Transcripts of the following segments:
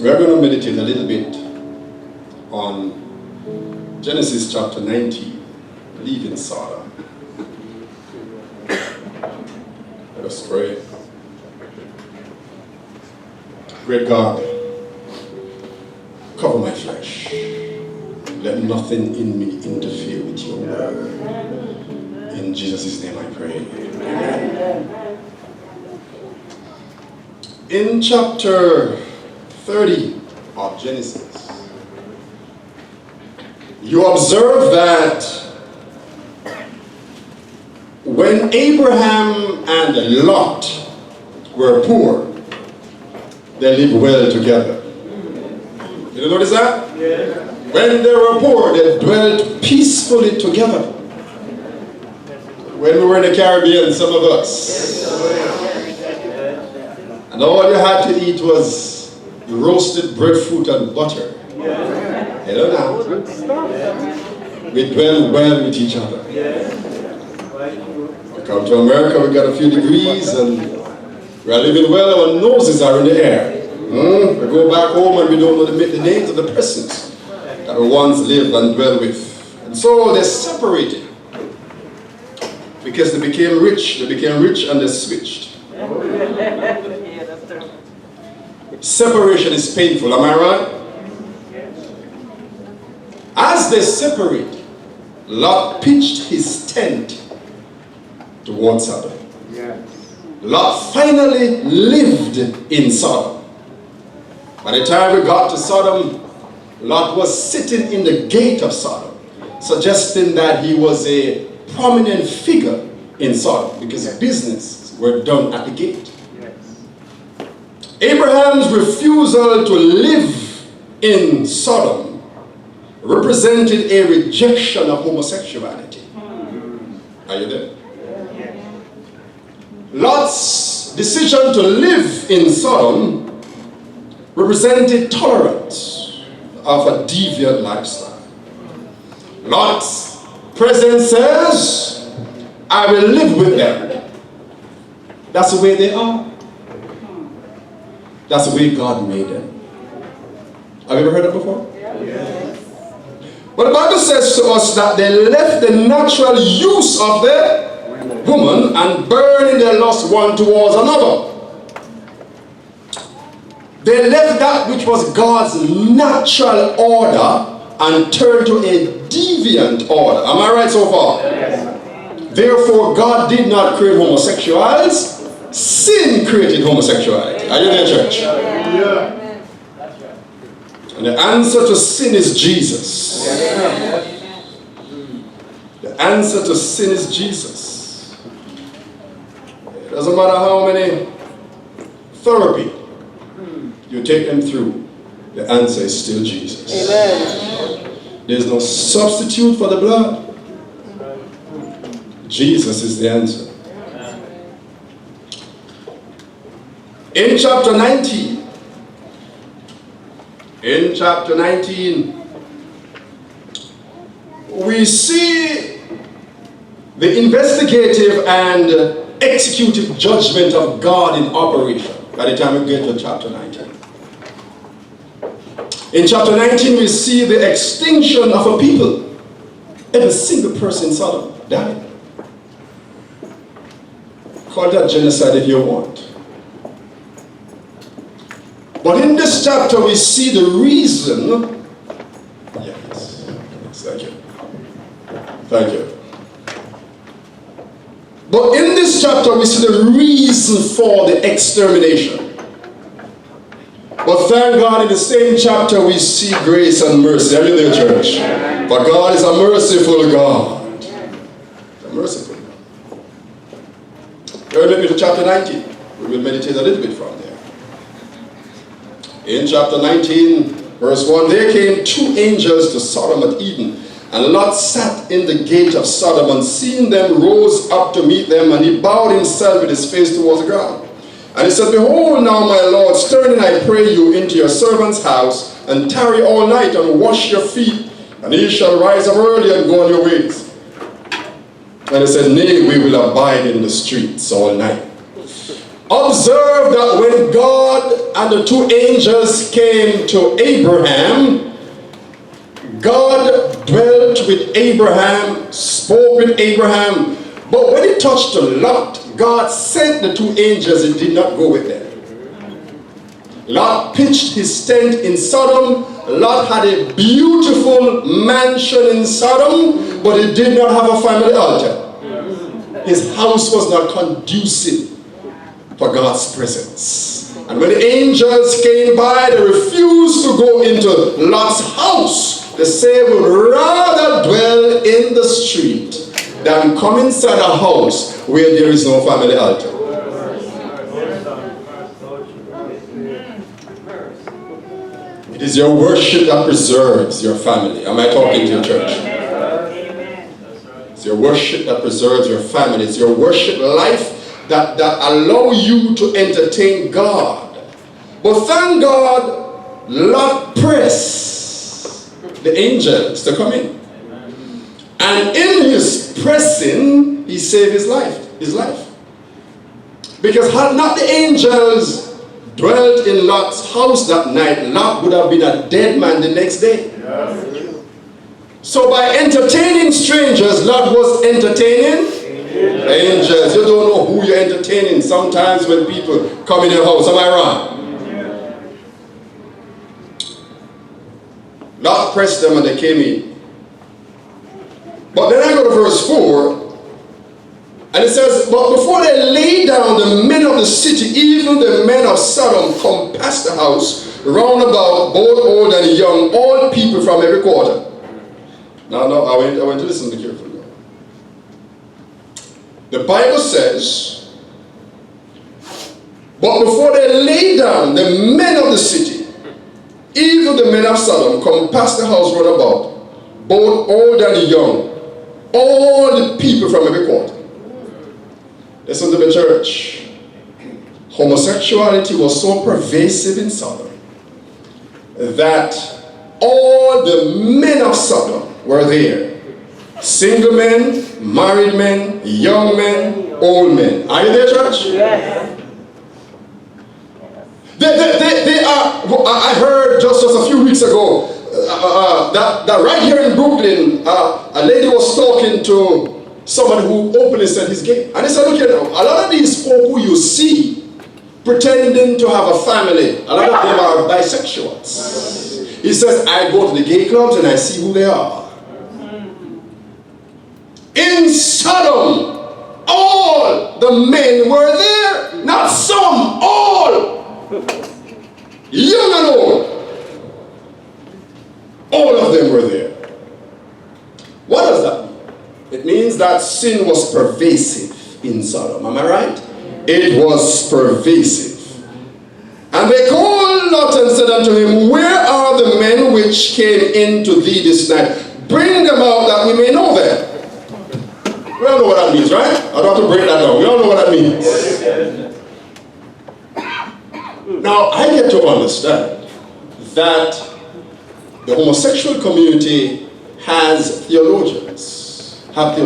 We are going to meditate a little bit on Genesis chapter 19, leaving Sodom. Let us pray. Great God, cover my flesh. Let nothing in me interfere with your word. In Jesus' name I pray. Amen. In chapter 30 of Genesis, you observe that when Abraham and Lot were poor, they lived well together. Did you notice that? Yeah. When they were poor, they dwelt peacefully together. When we were in the Caribbean, some of us, and all you had to eat was roasted breadfruit and butter. Hello now. We dwell well with each other. We come to America, we got a few degrees, and we are living well, our noses are in the air. We go back home and we don't know the names of the persons that we once lived and dwell with. And so they separated. Because they became rich and they switched. Separation is painful, am I right? As they separated, Lot pitched his tent towards Sodom. Lot finally lived in Sodom. By the time we got to Sodom, Lot was sitting in the gate of Sodom, suggesting that he was a prominent figure in Sodom because business were done at the gate. Abraham's refusal to live in Sodom represented a rejection of homosexuality. Are you there? Lot's decision to live in Sodom represented tolerance of a deviant lifestyle. Lot's presence says, I will live with them. That's the way they are. That's the way God made them. Have you ever heard that before? Yes. But the Bible says to us that they left the natural use of the woman and burned in their lust one towards another. They left that which was God's natural order and turned to a deviant order. Am I right so far? Yes. Therefore, God did not create homosexuals. Sin created homosexuality. Are you there, church? Yeah. And the answer to sin is Jesus. The answer to sin is Jesus. It doesn't matter how many therapy you take them through, the answer is still Jesus. Amen. There's no substitute for the blood. Jesus is the answer. In chapter 19, we see the investigative and executive judgment of God in operation by the time we get to chapter 19. In chapter 19, we see the extinction of a people. Every single person in Sodom died. Call that genocide if you want. But in this chapter, we see the reason. Yes, thank you. Thank you. But in this chapter, we see the reason for the extermination. But thank God, in the same chapter, we see grace and mercy. Are you there, church? For God is a merciful God. A merciful God. Turn with me to chapter 19. We will meditate a little bit from there. In chapter 19, verse 1, there came two angels to Sodom at Eden, and Lot sat in the gate of Sodom, and seeing them rose up to meet them, and he bowed himself with his face towards the ground. And he said, Behold now, my Lord, turn in, I pray you, into your servant's house, and tarry all night, and wash your feet, and ye shall rise up early and go on your ways. And he said, Nay, we will abide in the streets all night. observe that when God and the two angels came to Abraham, God dwelt with Abraham, spoke with Abraham, but when it touched to Lot, God sent the two angels and did not go with them. Lot pitched his tent in Sodom. Lot had a beautiful mansion in Sodom, but he did not have a family altar. His house was not conducive for God's presence. And when the angels came by, they refused to go into Lot's house. They say we would rather dwell in the street than come inside a house where there is no family altar. It is your worship that preserves your family. Am I talking to your church? It's your worship that preserves your family. It's your worship life that allow you to entertain God. But thank God, Lot pressed the angels to come in. And in his pressing, he saved his life. Because had not the angels dwelt in Lot's house that night, Lot would have been a dead man the next day. So by entertaining strangers, Lot was entertaining angels. You don't know who you're entertaining sometimes when people come in your house. Am I wrong? Lot pressed them and they came in. But then I go to verse 4, and it says, but before they lay down, the men of the city, even the men of Sodom, compassed the house round about, both old and young, all people from every quarter. Now, I want to listen to carefully. The Bible says, but before they lay down, the men of the city, even the men of Sodom, compassed the house round about, both old and young, all the people from every quarter. Listen to the church. Homosexuality was so pervasive in Sodom that all the men of Sodom were there. Single men, married men, young men, old men. Are you there, church? Yes. They are, I heard just a few weeks ago that right here in Brooklyn, a lady was talking to someone who openly said he's gay. And he said, look here now, a lot of these folk who you see pretending to have a family, a lot of them are bisexuals. He says, I go to the gay clubs and I see who they are. In Sodom, all the men were there. Not some, all. Young and old. All of them were there. What does that mean? It means that sin was pervasive in Sodom. Am I right? It was pervasive. And they called Lot and said unto him, where are the men which came into thee this night? Bring them out that we may know them. We all know what that means, right? I don't have to break that down. We all know what that means. Now, I get to understand that the homosexual community has theologians. And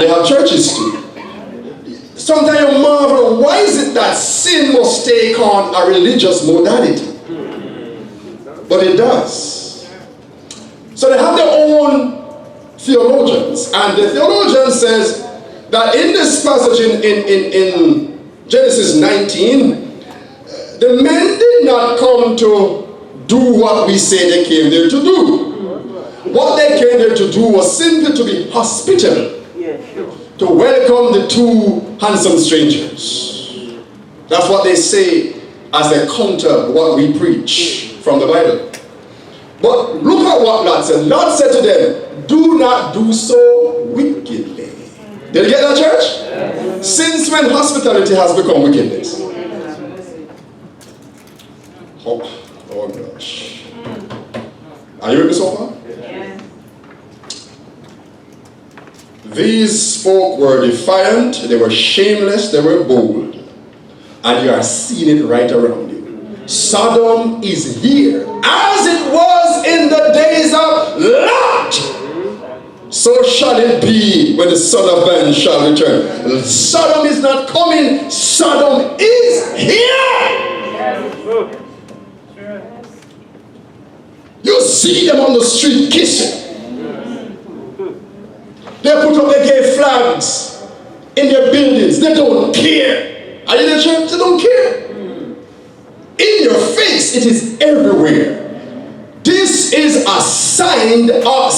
they have churches too. Sometimes you marvel, why is it that sin must take on a religious modality? But it does. So they have their own theologians. And the theologian says that in this passage in Genesis 19, the men did not come to do what we say they came there to do. What they came there to do was simply to be hospitable. To welcome the two handsome strangers. That's what they say as they counter what we preach from the Bible. But look at what Lot said. Lot said to them, do not do so wickedly. Did you get that, church? Yes. Since when hospitality has become wickedness? Oh gosh. Are you with me so far? Yes. These folk were defiant, they were shameless, they were bold. And you are seeing it right around you. Sodom is here, as it was in the days of Lot. so shall it be when the Son of Man shall return. Sodom is not coming, Sodom is here. You see them on the street kissing. They put up their gay flags in their buildings. They don't care. Are you in the church? They don't care. In your face, it is everywhere. This is a sign of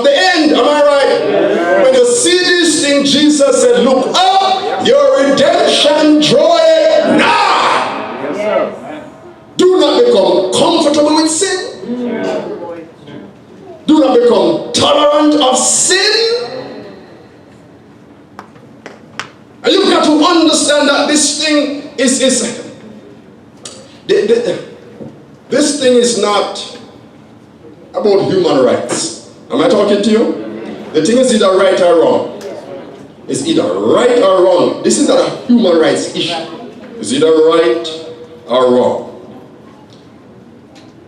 the end. Am I right? Yeah. When you see this thing, Jesus said, look up, your redemption draweth nigh. Yes. Do not become comfortable with sin. Yeah. Do not become tolerant of sin. And you've got to understand that this thing this thing is not about human rights. Am I talking to you? The thing is either right or wrong. It's either right or wrong. This is not a human rights issue. It's either right or wrong.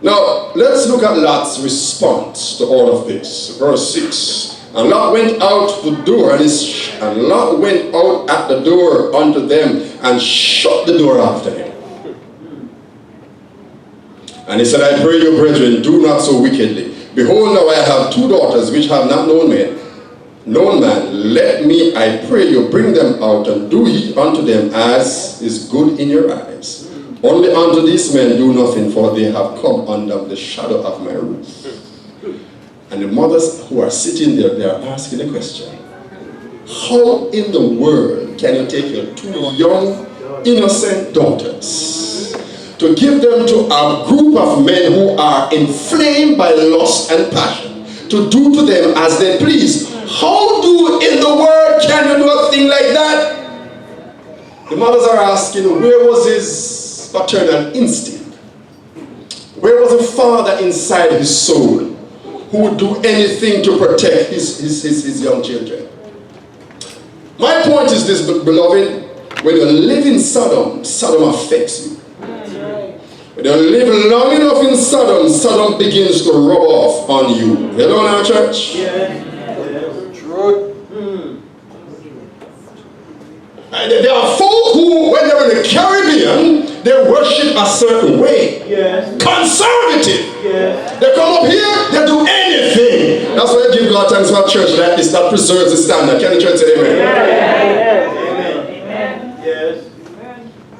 Now, let's look at Lot's response to all of this. Verse 6. And Lot went out the door, and Lot went out at the door unto them and shut the door after him. And he said, I pray you, brethren, do not so wickedly. Behold, now I have 2 daughters which have not known man. Let me, I pray you, bring them out, and do ye unto them as is good in your eyes. Only unto these men do nothing, for they have come under the shadow of my roof. And the mothers who are sitting there, they are asking the question, how in the world can you take your 2 young, innocent daughters to give them to a group of men who are inflamed by lust and passion, to do to them as they please? How in the world can you do a thing like that? The mothers are asking, where was his paternal instinct? Where was the father inside his soul who would do anything to protect his young children? My point is this, beloved, when you live in Sodom, Sodom affects you. When you live long enough in Sodom, Sodom begins to rub off on you. Hello now, church? Yeah. True. There are folk who, when they're in the Caribbean, they worship a certain way. Yes. Conservative. Yes. They come up here, they do anything. That's why I give God thanks for a church like this that preserves the standard. Can the church say amen? Yes. Amen. Amen. Yes.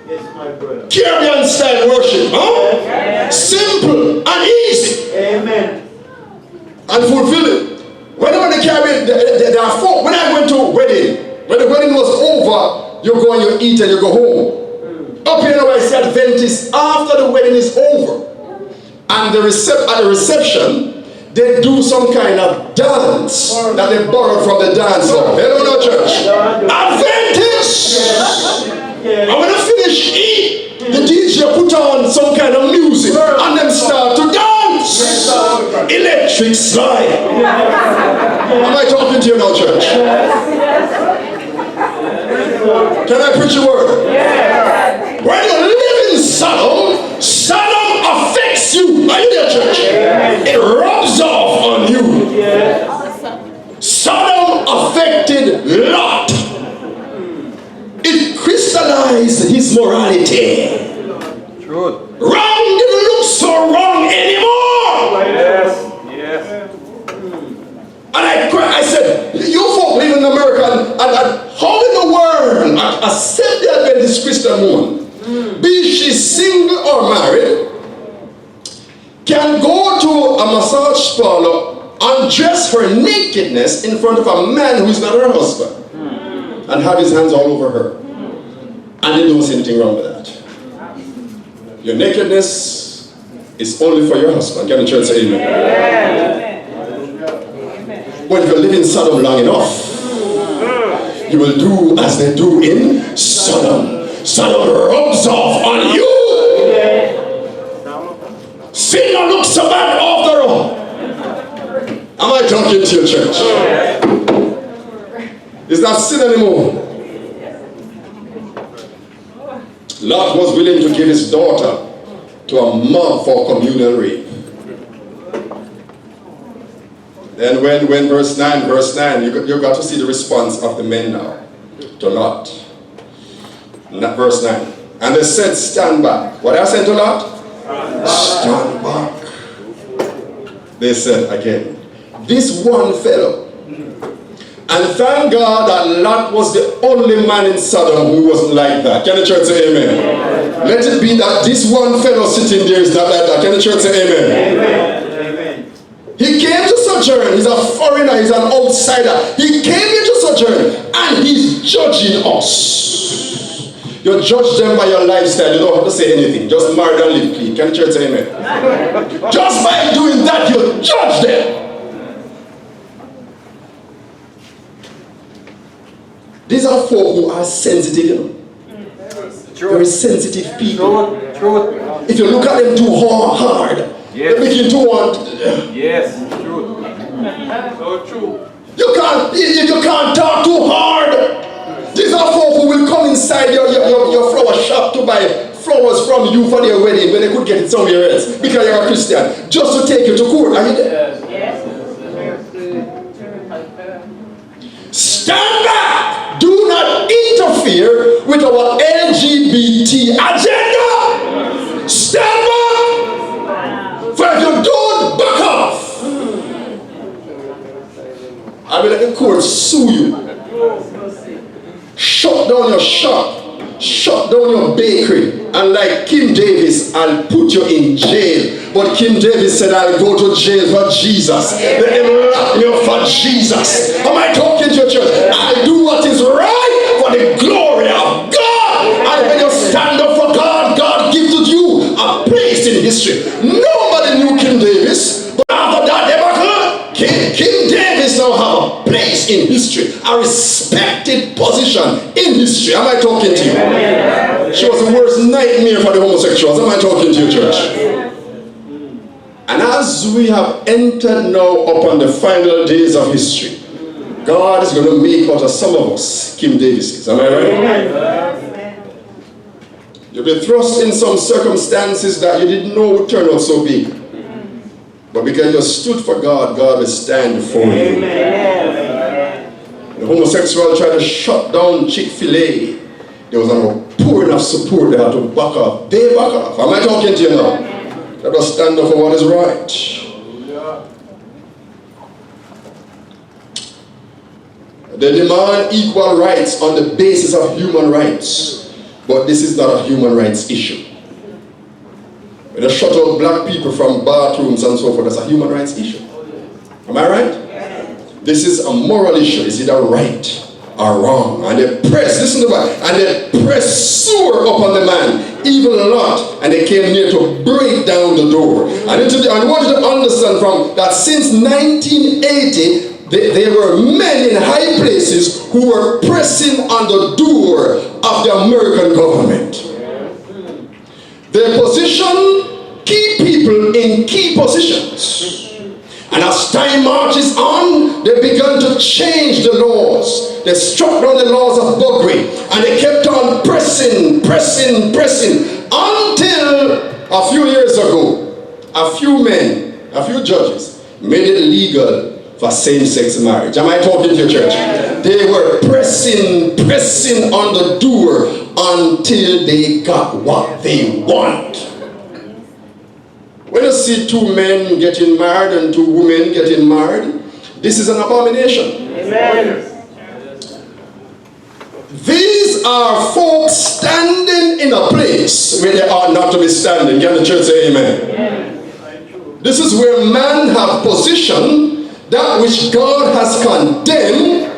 Yes, my brother. Caribbean style worship, huh? Yes. Simple and easy. Amen. And fulfilling. Whenever the Caribbean, there are folk. When I went to a wedding, when the wedding was over, you go and you eat and you go home. Up here now I see Adventists, after the wedding is over, and at the reception, they do some kind of dance that they borrowed from the dance hall. They don't know church. Adventists! And when they finish eat, the DJ put on some kind of music and them start to dance. Electric slide. Am I talking to you now, church? Can I preach a word? Yes. When you live in Sodom, Sodom affects you. Are you there, church? Yes. It rubs off on you. Yes. Sodom affected Lot. It crystallized his morality. True. Wrong didn't look so wrong anymore. Yes. Yes. And I said, you folk live in America, and how in the world a Seventh-day Adventist Christian woman, be she single or married, can go to a massage parlor, undress her nakedness in front of a man who is not her husband, and have his hands all over her, and they don't see anything wrong with that? Your nakedness is only for your husband. Can the church say amen? Amen. When you live in Sodom long enough, you will do as they do in Sodom. Sodom rubs off on you. Sin don't look so bad after all. Am I talking to your church? It's not sin anymore. Lot was willing to give his daughter to a mob for communal rape. And when verse 9, you got to see the response of the men now to Lot. Verse 9. And they said, stand back. What I said to Lot? Stand back. They said again, this one fellow. And thank God that Lot was the only man in Sodom who wasn't like that. Can the church say amen? Let it be that this one fellow sitting there is not like that. Can the church say amen? Amen. He came to sojourn. He's a foreigner. He's an outsider. He came into sojourn and he's judging us. You judge them by your lifestyle. You don't have to say anything. Just marry and live clean. Can the church say amen? Just by doing that, you judge them. These are folk who are sensitive, you know. Very sensitive people. If you look at them too hard, they begin to want. Yes, true. So true. If you can't talk too hard, these are folk who will come inside your flower shop to buy flowers from you for their wedding when they could get it somewhere else because you're a Christian, just to take you to court. Are you there? Yes. Stand back! Do not interfere with our LGBT agenda. Stand back! For if you don't back off, I will let the court sue you. Shut down your shop. Shut down your bakery. And like Kim Davis, I'll put you in jail. But Kim Davis said, I'll go to jail for Jesus. Let them lock me up for Jesus. Am I talking to your church? I'll do what is right for the glory of God. And when you stand up for God, God gives to you a place in history. Nobody knew Kim Davis, but after that debacle, Kim Davis now have a place in history, a respected position in history. Am I talking to you? She was the worst nightmare for the homosexuals. Am I talking to you, church? And as we have entered now upon the final days of history, God is going to make out of some of us Kim Davises. Am I right? You'll be thrust in some circumstances that you didn't know would turn out so big. But because you stood for God, God will stand for you. The homosexual tried to shut down Chick-fil-A. There was not poor enough support. They had to back off. They back off. Am I talking to you now? Let us stand up for what is right. They demand equal rights on the basis of human rights. But this is not a human rights issue. When they shut out black people from bathrooms and so forth, that's a human rights issue. Am I right? This is a moral issue. Is it a right or wrong? And they press, listen to that, and they press sore upon the man, even Lot, and they came near to break down the door. And I want you to understand from that since 1980, there were men in high places who were pressing on the door of the American government. Their position, key people in key positions. And as time marches on, they began to change the laws. They struck down the laws of buggery. And they kept on pressing, until a few years ago, a few men, a few judges, made it legal for same-sex marriage. Am I talking to your church? They were pressing on the door until they got what they want. When you see two men getting married and two women getting married, this is an abomination. Amen. These are folks standing in a place where they ought not to be standing. Can the church say amen? Amen. This is where man have position that which God has condemned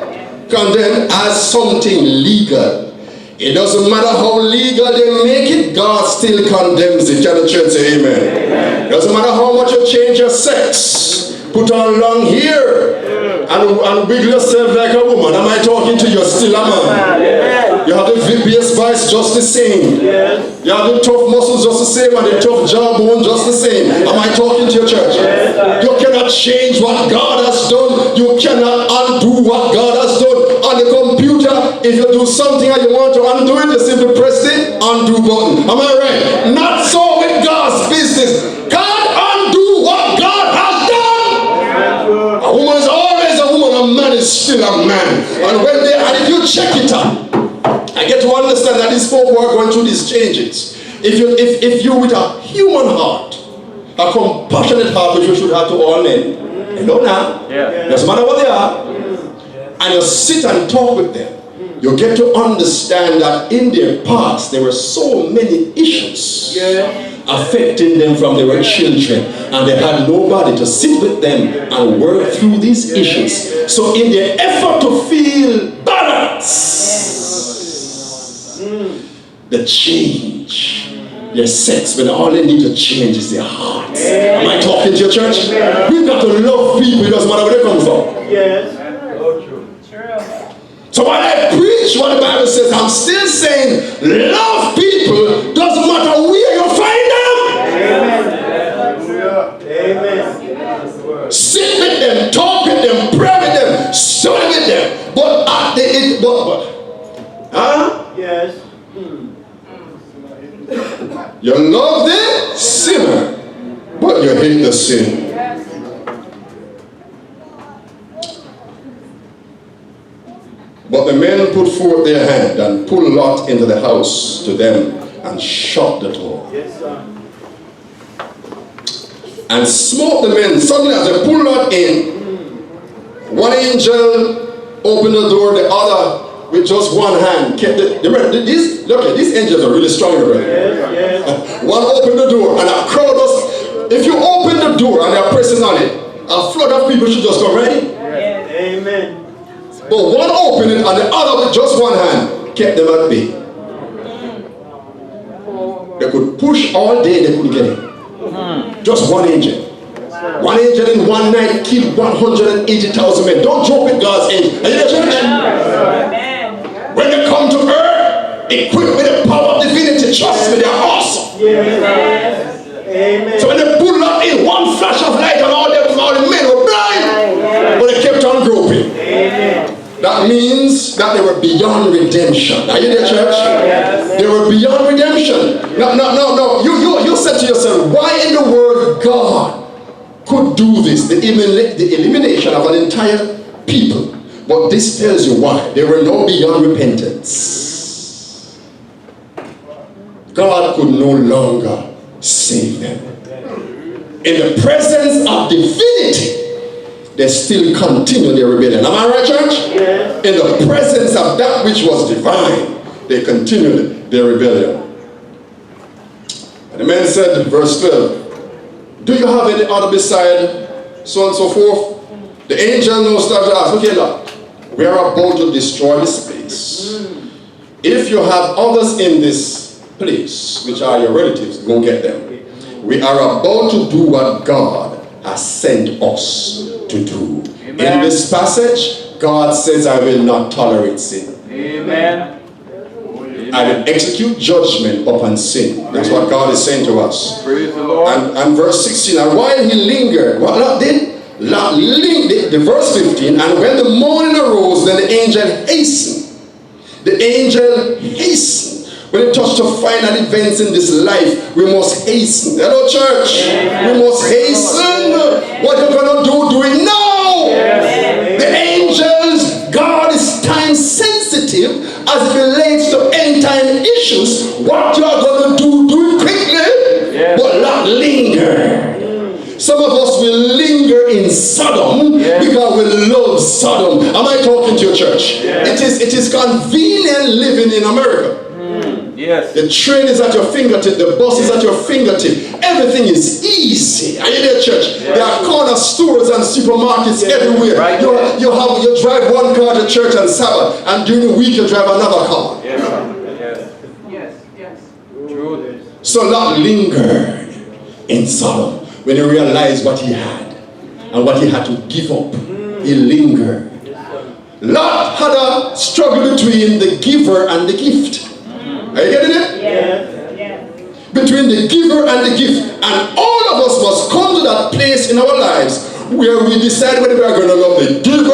as something legal. It doesn't matter how legal they make it, God still condemns it. Can the church say amen? Amen. It doesn't matter how much you change your sex, put on long hair, and wiggle yourself like a woman. Am I talking to you? Still a man. Yeah. You have the bass voice just the same. Yes. You have the tough muscles just the same and the tough jawbone just the same. Am I talking to your church? Yes. You cannot change what God has done. You cannot undo what God has done. On the computer, if you do something and you want to undo it, you simply press the undo button. Am I right? Not so with God's business. God undo what God has done. A woman still a man. And when they, and if you check it out, I get to understand that these folk who are going through these changes, if you with a human heart, a compassionate heart, which you should have to all men, you know now, doesn't matter what they are, and you sit and talk with them, you get to understand that in their past there were so many issues affecting them from they were children, and they had nobody to sit with them and work through these issues. So in their effort to feel balance, the change their sex, when all they need to change is their heart. Am I talking to your church? We've got to love people, it doesn't matter where they come from. Yes. So when I preach what the Bible says, I'm still saying love people, doesn't matter where you find them. Amen. Sit with them, talk with them, pray with them, study with them. But at the end, Yes. You love the sinner, but you hate the sin. But the men put forth their hand and pulled Lot into the house to them and shut the door. Yes, sir. And smote the men. Suddenly as they pulled Lot in, one angel opened the door, the other with just one hand kept it. These angels are really strong, right? Yes. One opened the door and a crowd was, if you open the door and they're pressing on it, a flood of people should just come right in. Amen. But one opened it and the other with just one hand kept them at bay. They could push all day, they couldn't get in. Just one angel. One angel in one night killed 180,000 men. Don't joke with God's angel. Are you there, church? When they come to earth, equipped with the power of divinity, trust me, they're awesome. Yes. Amen. So when they pulled up in one flash of light and all the men were blind, but they kept on groping. Amen. That means that they were beyond redemption. Are you there, church? Yes. They were beyond redemption. No. You said to yourself, why in the world God could do this? The elimination of an entire people. But this tells you why. They were not beyond repentance. God could no longer save them. In the presence of divinity, they still continue their rebellion. Am I right, church? Yes. In the presence of that which was divine, they continued their rebellion. And the man said, verse 12, do you have any other beside so and so forth? The angel now started to ask, okay, look, we are about to destroy this place. If you have others in this place, which are your relatives, go get them. We are about to do what God has sent us to do. Amen. In this passage, God says, I will not tolerate sin. Amen. I will execute judgment upon sin. That's what God is saying to us. Praise the Lord. And verse 16, and while he lingered, what Lot did? Lot lingered, the verse 15, and when the morning arose, then the angel hastened. The angel hastened. When it touched to final events in this life, we must hasten. Hello, church. Amen. We must hasten. What you're going to do it now. Yes. The angels, God is time sensitive as it relates to end time issues. What you are going to do it quickly, yes. But not linger. Some of us will linger in Sodom, yes. Because we love Sodom. Am I talking to your church? Yes. It is convenient living in America. Yes. The train is at your fingertip, the bus is at your fingertip. Everything is easy. Are you there, church? Yes. There are corner stores and supermarkets everywhere. Right. You drive one car to church on Sabbath, and during the week you drive another car. Yes. True. So Lot lingered in Sodom when he realized what he had and what he had to give up. He lingered. Lot had a struggle between the giver and the gift. Are you getting it? Yes. Between the giver and the gift. And all of us must come to that place in our lives where we decide whether we are going to love the giver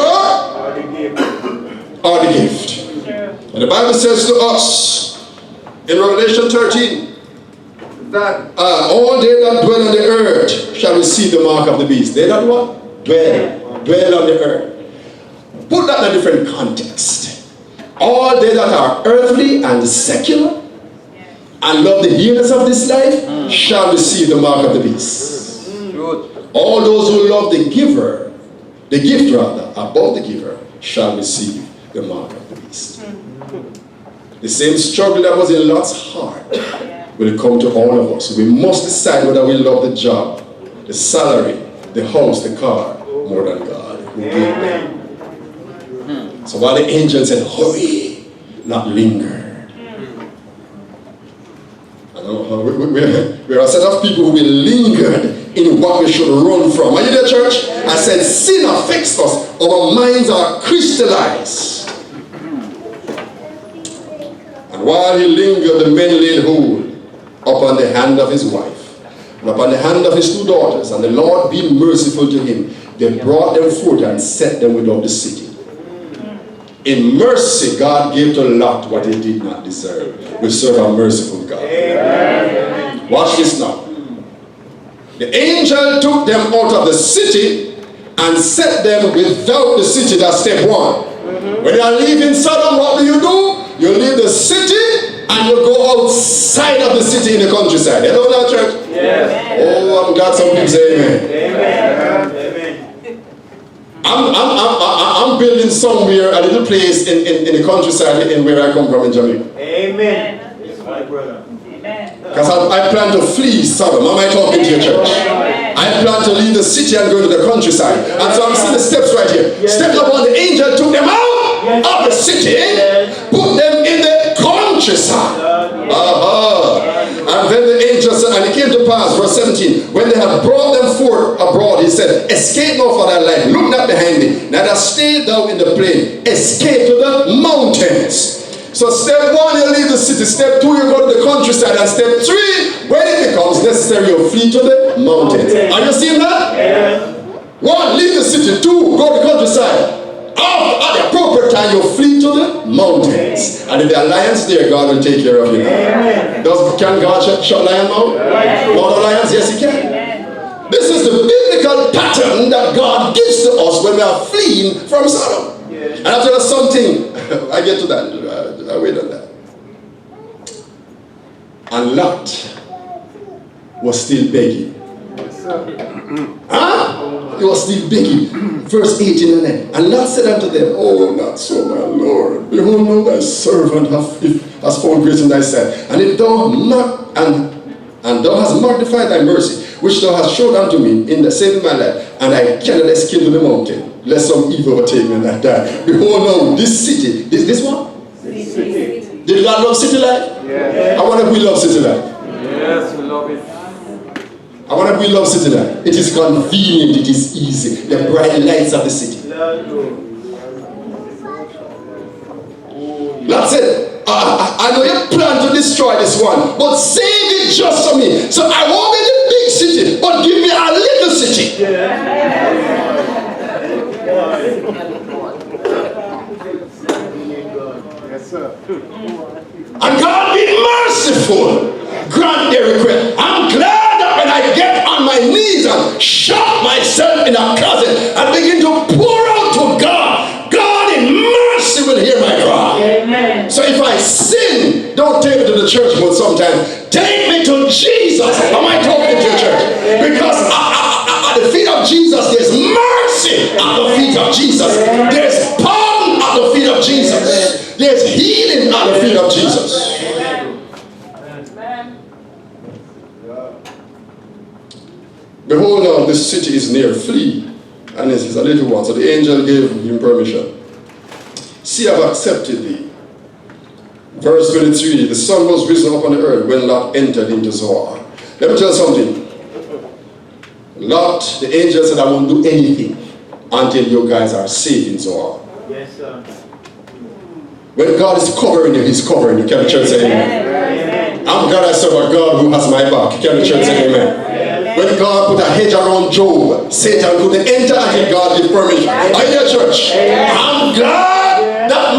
or the gift. Sure. And the Bible says to us in Revelation 13 that all they that dwell on the earth shall receive the mark of the beast. They that what? Dwell on the earth. Put that in a different context. All they that are earthly and secular and love the years of this life shall receive the mark of the beast. All those who love the giver, the gift rather, above the giver, shall receive the mark of the beast. The same struggle that was in Lot's heart will come to all of us. We must decide whether we love the job, the salary, the house, the car, more than God who gave them. So while the angel said, hurry, not linger. We're a set of people who will linger in what we should run from. Are you there, church? I said, sin affects us. Our minds are crystallized. And while he lingered, the men laid hold upon the hand of his wife, and upon the hand of his 2 daughters. And the Lord, being merciful to him, they brought them forth and set them without the city. In mercy, God gave to Lot what he did not deserve. We serve a merciful God. Amen. Watch this now. The angel took them out of the city and set them without the city. That's step 1. When you are leaving Sodom, what do? You leave the city and you go outside of the city in the countryside. You know that, church? Yes. Oh, I'm glad some people say amen. Amen. I'm building somewhere, a little place in the countryside in where I come from in Jamaica. Amen. Yes, my brother. Because I plan to flee Sodom. Am I talking to your church? I plan to leave the city and go to the countryside. And so I'm seeing the steps right here. Step number 1, the angel took them out of the city, put them in the countryside. And then the angel said, and it came to pass, verse 17, when they had brought them forth abroad, he said, escape not for thy life, look not behind thee, neither stay thou in the plain, escape to the mountains. So step 1, you leave the city. Step 2, you go to the countryside. And step 3, when it becomes necessary, you flee to the mountains. Are you seeing that? Yes. 1, leave the city. 2, go to the countryside. At the appropriate time, you flee to the mountains. And if the alliance there, God will take care of you. Can God shut lion mouth? Lord of lions? Yes, he can. This is the biblical pattern that God gives to us when we are fleeing from Sodom. And I'll tell you something. I get to that. I wait on that. And Lot was still begging. He was still begging. Verse 18 and 9. And Lot said unto them, oh, not so, my Lord. Behold, now thy servant has found grace in thy sight. And if thou and thou hast magnified thy mercy, which thou hast showed unto me in the saving my life, and I cannot escape to the mountain, lest some evil overtake me and I die. Behold, now this city, this one? City. Did God love city life? Yes. I wonder if we love city life. Yes, we love it. I wonder if we love city life. It is convenient, it is easy. The bright lights of the city. That's it. I know you plan to destroy this one, but save it just for me. So I won't be the big city, but give me a little city. Yes, sir. And God be merciful. Grant their request. I'm glad that when I get on my knees and shut myself in a closet and begin to pour out to God, God in mercy will hear my cry. Amen. So if I sin, don't take me to the church, but sometimes take me to Jesus. Am I talking to your church? Because at the feet of Jesus, there's mercy at the feet of Jesus. There's pardon at the feet of Jesus. There's healing at the feet of Jesus. Behold, now this city is near, flee. And it is a little one. So the angel gave him permission. See, I've accepted thee. Verse 23, the sun was risen up on the earth when Lot entered into Zoar. Let me tell you something. Lot, the angel said, I won't do anything until you guys are safe in Zoar. Yes, sir. When God is covering you, he's covering you. Can the church say amen? Amen. I'm glad I serve a God who has my back. Can the church say amen? When God put a hedge around Job, Satan couldn't enter until God gave permission. Are you there, church? I'm glad that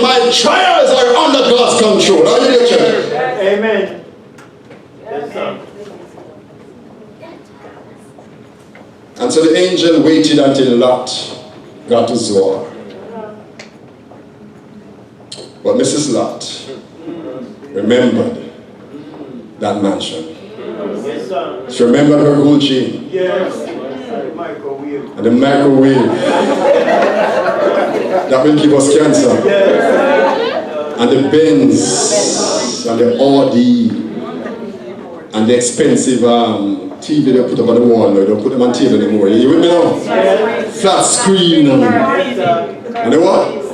my trials are under God's control. Are you there, church? Amen. Yes, sir. And so the angel waited until Lot got to Zoar. But Mrs. Lot remembered that mansion. Yes, sir. She remembered her gold chain Yes. Microwave. and the microwave that will give us cancer. And the Benz and the Audi and the expensive TV they put up on the wall. They don't put them on TV anymore. You with me now? Flat screen and the what?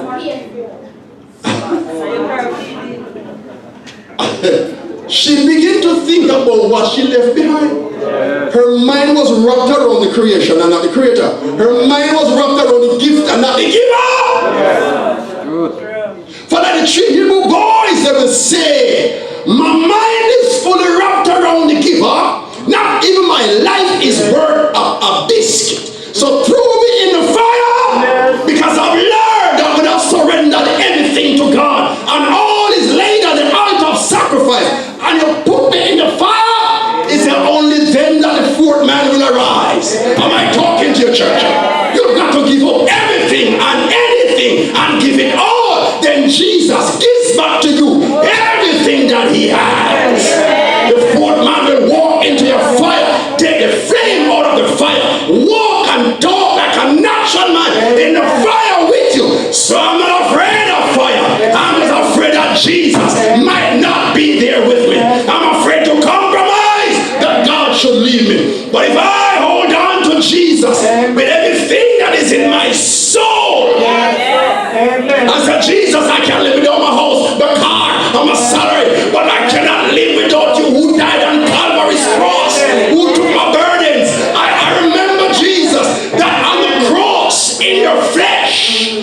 She began to think about what she left behind. Her mind was wrapped around the creation and not the creator. Her mind was wrapped around the gift and not the giver. For like the three Hebrew boys, they will say, my mind is fully wrapped around the giver. Not even my life is worth a biscuit. So throw me in the fire, because I've learned that when I've surrendered everything to God and all is laid at the altar of sacrifice, and you put me in the fire, it's only then that the fourth man will arise. Am I talking to your church? You've got to give up everything and anything and give it all. Then Jesus gives back to you everything that he has. The fourth man will walk into your fire, take the flame out of the fire, walk and talk like a natural man in the fire with you. So I'm not afraid of fire. I'm just afraid that Jesus might not be there with me. I'm afraid to compromise that God should leave me. But if I hold on to Jesus with everything that is in my soul, I said, Jesus, I can't live without my house, my car, and my salary, but I cannot live without you who died on Calvary's cross, who took my burdens. I remember, Jesus, that on the cross, in your flesh,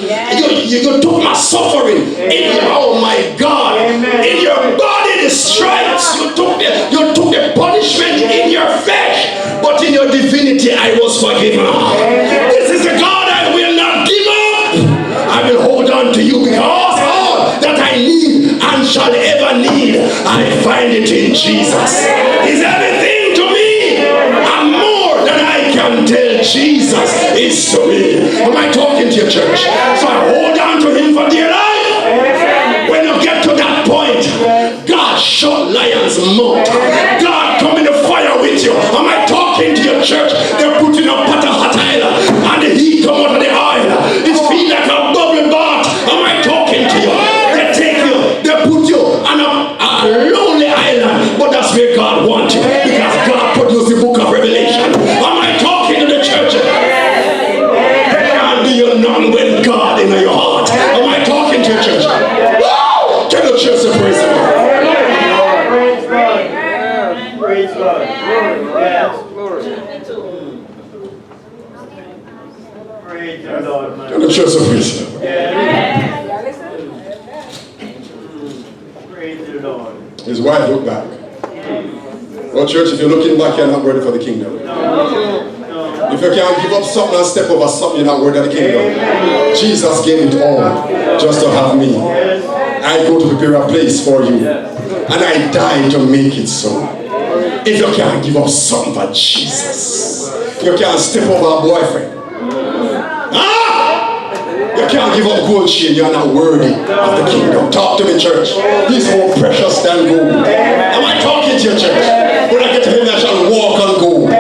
you took my suffering. Oh my God, in your body, the stripes, you took the punishment in your flesh, but in your divinity, I was forgiven. This is the God I will not give up. I will hold on to you, because all that I need and shall ever need, I find it in Jesus. He's everything to me, and more than I can tell Jesus is to me. Am I talking to your church? So I hold on to him for dear life. When you get to that point, God shut lions' mouth. God come in the fire with you. Am I talking to your church? They're putting a pot of hot oil and the heat come out of the oil. It feels like a bubble bath. Am I talking to you? They take you, they put you on a lonely island, but that's where God wants you, because God produced the book of Revelation. Am I talking to the church? They can't do you nothing when God in your heart. Am I talking to your church? Woo! Tell the church to praise him. Praise God. Yes. Praise the Lord, man. Tell the church to praise him. Praise the Lord. His wife looked back. Well, church, if you're looking back, you're not ready for the kingdom. If you can't give up something and step over something, you're not worthy of the kingdom. Jesus gave it all just to have me. I go to prepare a place for you, and I die to make it so. If you can't give up something for Jesus, you can't step over a boyfriend. You can't give up gold chain. You're not worthy of the kingdom. Talk to me, church. He's more precious than gold. Am I talking to your church? When I get to him, I shall walk on gold.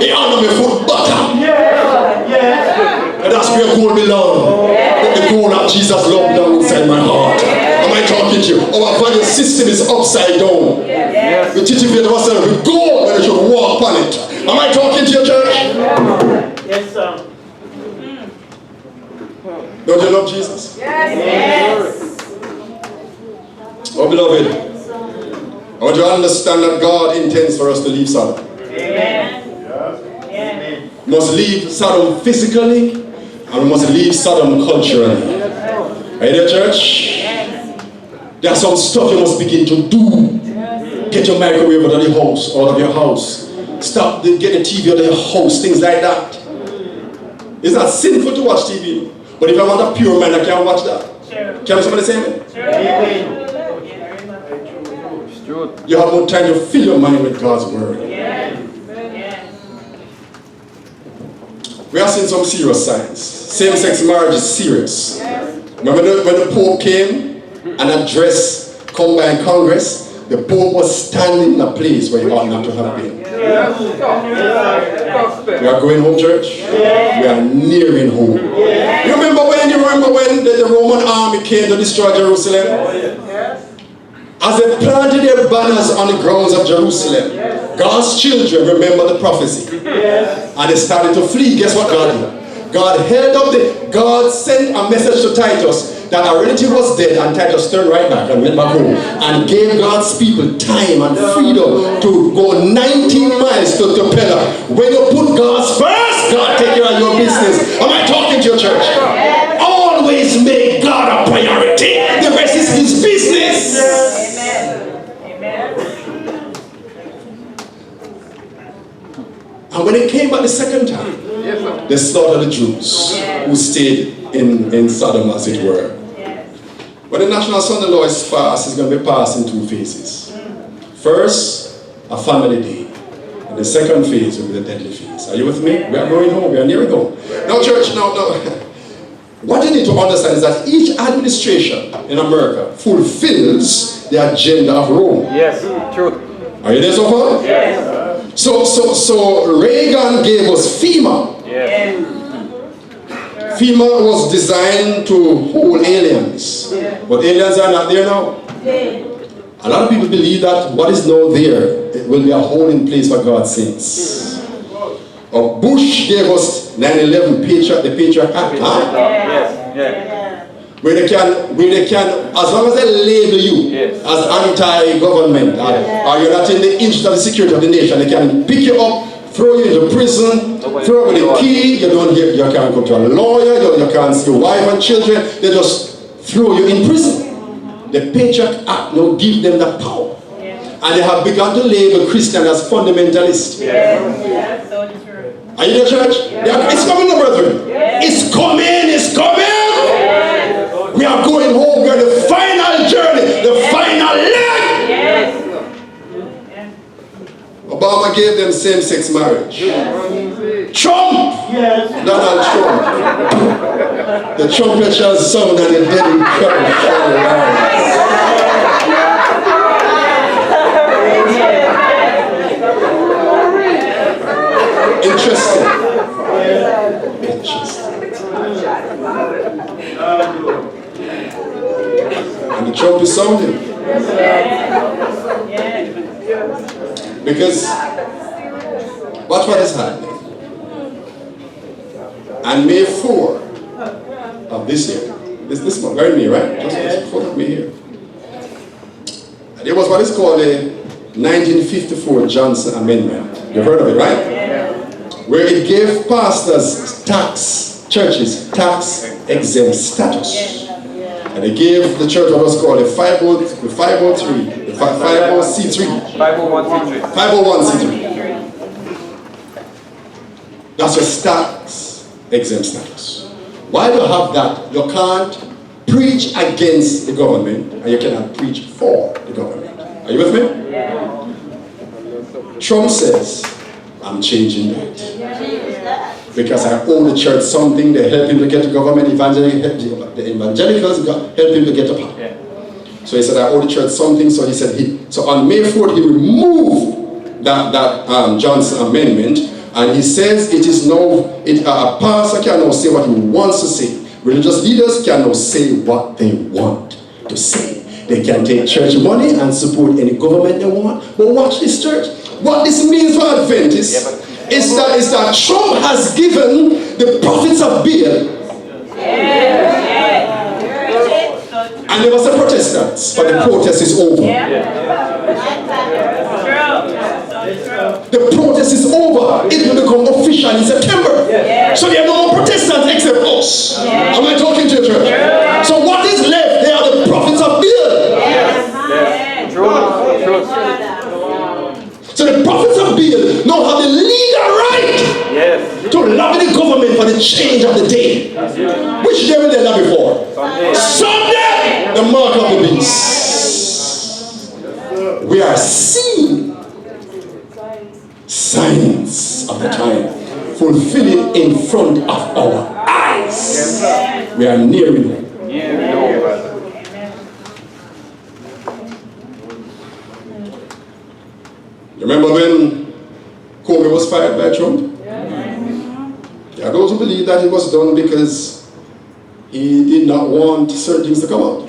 He honor me foot bottom. And that's where gold belongs. But the gold of Jesus love belongs inside my heart. Am I talking to you? Our value system is upside down. We teach you ourselves with gold when you should walk on it. Am I talking to your church? Yes, sir. Don't you love Jesus? Yes. Oh, beloved, I want you to understand that God intends for us to leave Sodom. Amen. We must leave Sodom physically, and we must leave Sodom culturally. Are you there, church? There's some stuff you must begin to do. Get your microwave out of the house, out of your house. Stop, get the TV out of your house, things like that. It's not sinful to watch TV. But if I want a pure man, I can't watch that. Sure. Can somebody say amen? Sure. You have no time to fill your mind with God's word. we are seeing some serious signs. Same-sex marriage is serious. Remember when the Pope came and addressed combined Congress, the Pope was standing in a place where he ought not to have been. We are going home, church? We are nearing home. You remember when the Roman army came to destroy Jerusalem? As they planted their banners on the grounds of Jerusalem, God's children remember the prophecy. And they started to flee. Guess what God did? God sent a message to Titus that a relative was dead, and Titus turned right back and went back home and gave God's people time and freedom to go 19 miles to Pella. When you put God's first, God take care of your business. Am I talking to your church? Always make God a priority. The rest is his business. Amen. And when it came back the second time, they slaughtered the Jews who stayed in Sodom, as it were. When the National Sunday Law is passed, it's going to be passed in two phases. First, a family day. And the second phase will be the deadly phase. Are you with me? We are going home. We are nearing home. Now, church, now. What you need to understand is that each administration in America fulfills the agenda of Rome. Yes, true. Are you there so far? Yes. So Reagan gave us FEMA. Yes. FEMA was designed to hold aliens, but aliens are not there now. A lot of people believe that what is now there, it will be a holding place for God's saints. Bush gave us 9/11 the Patriot Act, where they can, as long as they label you as anti-government, or you're not in the interest of the security of the nation, they can pick you up, throw you into prison, throw away the key, you can't go to a lawyer, you can't see your wife and children, they just throw you in prison. The Patriot Act now gives them that power. And they have begun to label Christians as fundamentalists. Are you there, church? It's coming, brethren. It's coming. We are going home. We are the final journey, the final leg. Obama gave them same-sex marriage. Trump! Donald Trump. The trumpet shall sound and the dead in Christ shall rise. Interesting. And the trump is sounding. Because watch what is happening. And May 4 of this year, this month, very near, right? Just 4th of May here. And it was what is called the 1954 Johnson Amendment. You've heard of it, right? Where it gave pastors, churches, tax exempt status. And it gave the church what was called the 501c3. 501c3. That's your tax exempt status. Why do you have that? You can't preach against the government and you cannot preach for the government. Are you with me? Trump says, I'm changing that. Because I owe the church something, they help him to get the government, the evangelicals help him to get the power. So he said, I owe the church something, so he said, so on May 4th, he removed that Johnson Amendment, and he says it is now, a pastor can now say what he wants to say. Religious leaders can now say what they want to say. They can take church money and support any government they want. But watch this, church. What this means for Adventists is that Trump has given the prophets of Baal. And there was a Protestants, but the protest is over. The protest is over. It will become official in September. So there are no more Protestants except us. Am I talking to you, church? So what is left? They are the prophets of Baal. So the prophets of Baal now have the legal right to lobby the government for the change of the day. Which day will they lobby for? Sunday, the mark of the beast. We are seeing signs of the time. fulfilling in front of our eyes. We are nearing it. Remember when Kobe was fired by Trump? There are those who believe that it was done because he did not want certain things to come out.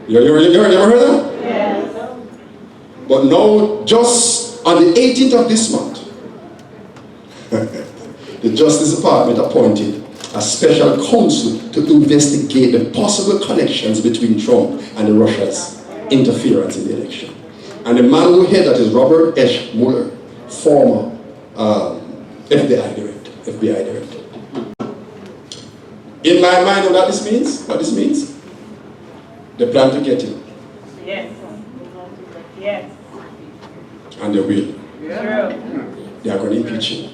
You ever heard that? Yes. But now, just on the 18th of this month, the Justice Department appointed a special counsel to investigate the possible connections between Trump and Russia's interference in the election. And the man who headed that is Robert H. Mueller, former FBI director. In my mind, you know what this means? What this means? They plan to get him. Yes. Yes. And they will. Yeah. They are going to impeach him.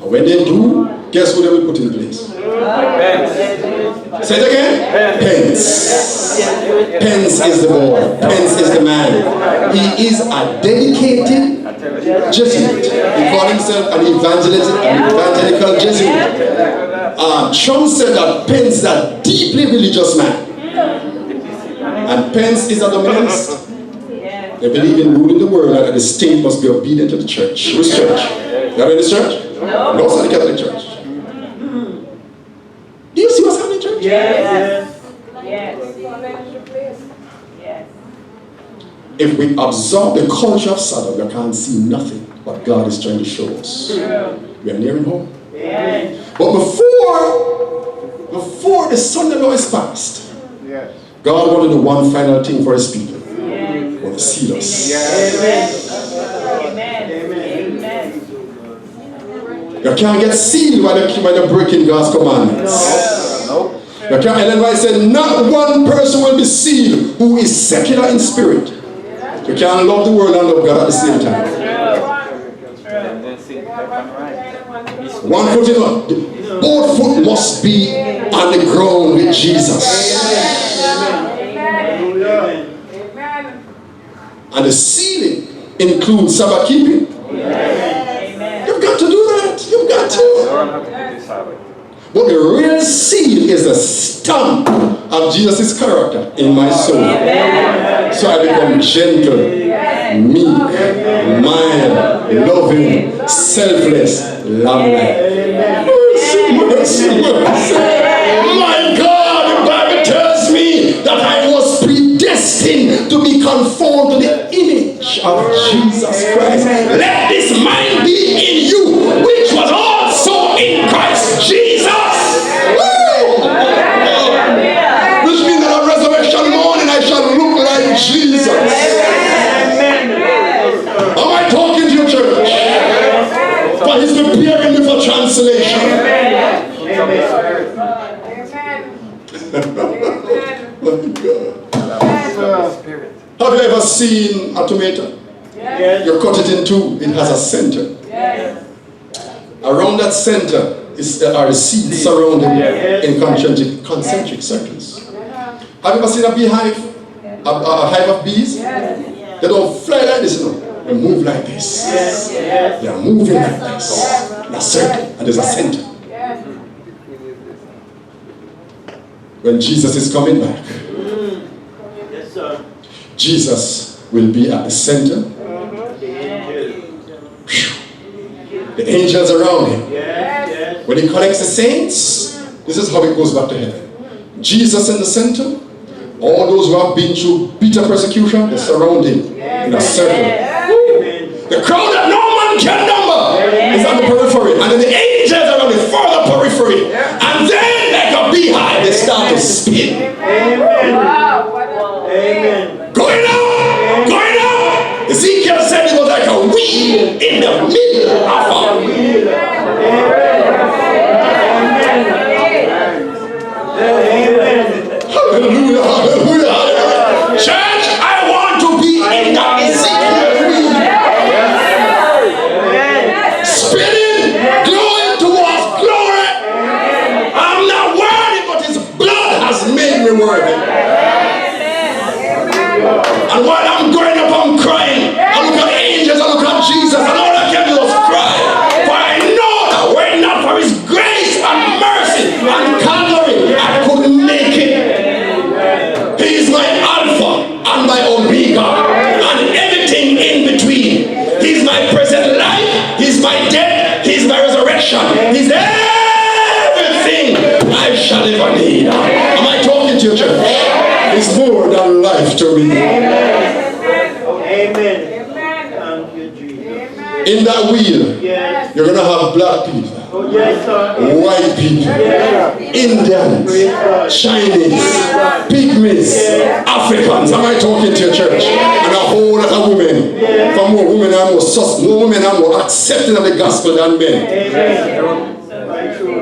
And when they do, guess who they will put in place? Pence. Say it again? Pence. Pence is the boy. Pence is the man. He is a dedicated Jesuit. He called himself an evangelical Jesuit. Trump said that Pence is a deeply religious man. And Pence is a dominantist. They believe in ruling the world and that the state must be obedient to the church. Which church? You are in this church? No. No, it's not the Catholic Church. Do you see what's happening in church? Yes. Yes. Yes. If we absorb the culture of Sodom, we can't see nothing what God is trying to show us. We are nearing home. Yes. But before the Sunday is passed, God wanted to do one final thing for his people. He wanted to seal us. Amen. Amen. You can't get sealed while you're breaking God's commandments. No. You can't, and then I said, not one person will be sealed who is secular in spirit. You can't love the world and love God at the same time. One foot in one. Both foot must be on the ground with Jesus. And the sealing includes Sabbath keeping. You've got to do that. You've got to. But the real seal is the stamp of Jesus' character in my soul. So I become gentle, meek, mild, loving, selfless, loving. Mercy. My God, the Bible tells me that I was predestined to be conformed to the image of Jesus Christ. Let this mind be in you, which was also in Christ Jesus. Which means that on resurrection morning I shall look like Jesus. Am I talking to your church? For he's preparing me for translation. Have you ever seen a tomato? Yes. You cut it in two, it has a center. Yes. Around that center are the seeds surrounded in concentric circles. Have you ever seen a beehive? A hive of bees? Yes. They don't fly like this, you know. They move like this. Yes. They are moving like this. In a circle, and there's a center. Yes. When Jesus is coming back, yes, sir. Jesus will be at the center. The angels around him. Yes. When he collects the saints, this is how it goes back to heaven. Jesus in the center. All those who have been through bitter persecution, they surround him in a circle. The crowd that no man can number is on the periphery. And then the angels are on the further periphery. And then like a beehive, they start to spin. Amen. Going out. Ezekiel said it was like a wheel in the middle of a wheel. Hallelujah, hallelujah, hallelujah. Church, I want to be in the Ezekiel wheel. Spinning, glowing towards glory. I'm not worthy, but his blood has made me worthy. And while I'm growing up, I'm crying. I look at angels, I look at Jesus, and all I can do is cry. For I know my present life, He's my death, He's my resurrection, He's everything I shall ever need. Am I talking to you, church? It's more than life to me. Amen. Thank you, Jesus. In that wheel, Yes. you're going to have black people, Oh, yes, sir. white people, Indians, Chinese, Pygmies, Africans. Am I talking to your church? And a whole lot of women. For more women are more women are more accepting of the gospel than men. Amen. Right true.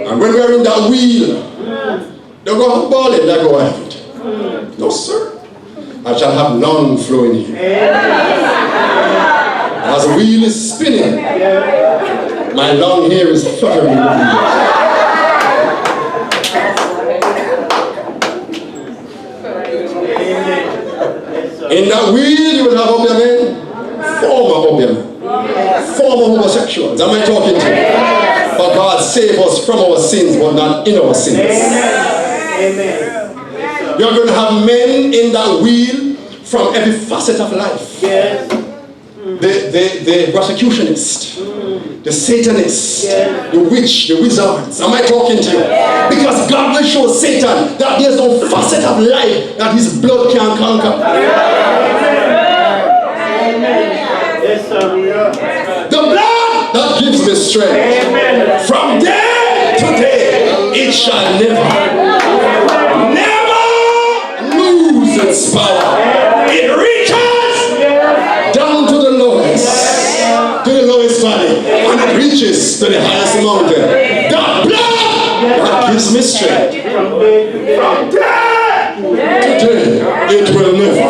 And when we're in that wheel, they're going to ball it, they're going to have it. No, sir. I shall have long flowing hair. As the wheel is spinning, my long hair is fluttering. In that wheel, you will have obia men, former obia men, former homosexuals. Am I talking to you? But God save us from our sins, but not in our sins. Amen. You're going to have men in that wheel from every facet of life. Yes. The prosecutionist, the Satanist, the witch, the wizards. Am I talking to you? Because God will show Satan that there's no facet of life that his blood can conquer. Yes, sir. The blood that gives me strength. From day to day, it shall never lose its power. It reaches down to the lowest valley, and it reaches to the highest mountain. That blood that gives me strength. From day to day, it will never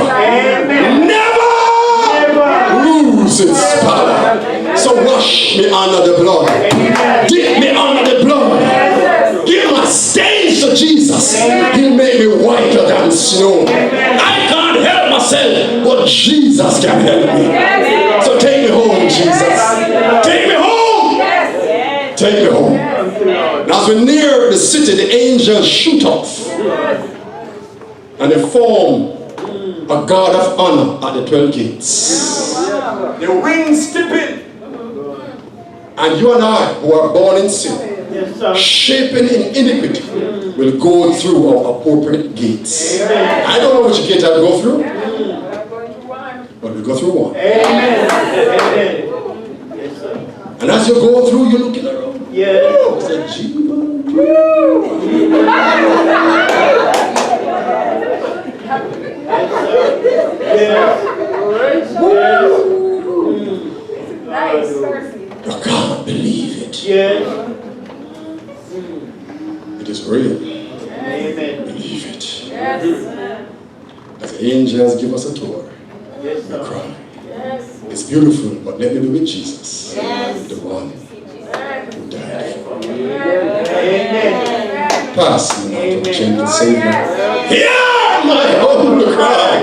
lose its power. So wash me under the blood. Dip me under the blood. Give my stains to Jesus. He'll make me whiter than snow. I can't help myself, but Jesus can help me. So take me home, Jesus. Take me home. Take me home. And as we near the city, the angels shoot off. And they form a guard of honor at the 12 gates. The wings tipping. And you and I, who are born in sin, shaping in iniquity, will go through our appropriate gates. I don't know which gate I'll go through, but we'll go through one. And as you go through, you're looking around. You say, Jesus. I can't believe it. It is real. Believe it. As the angels give us a tour, we cry. It's beautiful, but let me be with Jesus, the one who died for me. Pass me now to the gentle Savior. Hear my humble cry.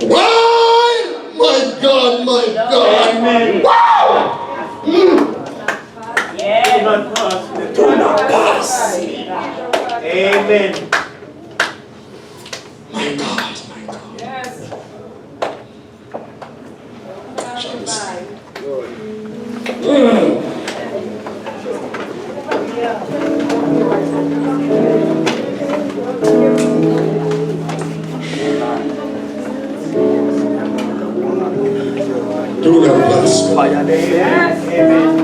Why? My God, my God. Wow! Do not pass. Amen. My God, my God. Shall we sing? Do not pass. Amen.